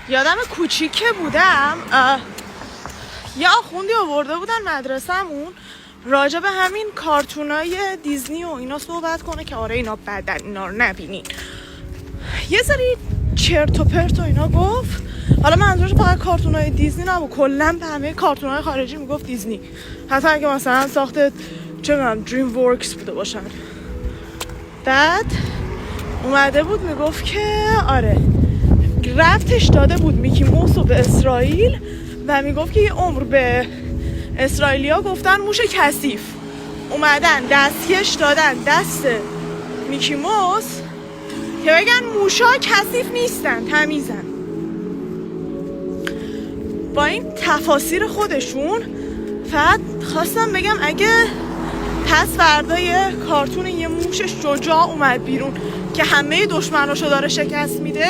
یادم کوچیک که بودم یه آخوندی آورده بودن مدرسه‌مون راجع به همین کارتونای دیزنی و اینا صحبت کنه که آره اینا بدن، اینا رو نبینین. یه سری چرت و پرت و اینا گفت. حالا منظورش فقط کارتونای دیزنی نبود، کلا به همه کارتونای خارجی میگفت دیزنی، حتی اگه مثلا ساخت چه میدونم دریم ورکس بوده باشن. بعد اومده بود میگفت که آره ربطش داده بود میکی موس رو به اسرائیل و میگفت که یه عمر به اسرائیلیا گفتن موش کثیف، اومدن دستکش دادن دست میکی موس که بگن موشا کثیف نیستن، تمیزن. با این تفاسیر خودشون فقط خواستم بگم اگه پس فردای کارتون یه موش شجاع اومد بیرون که همه دشمناشو داره شکست میده،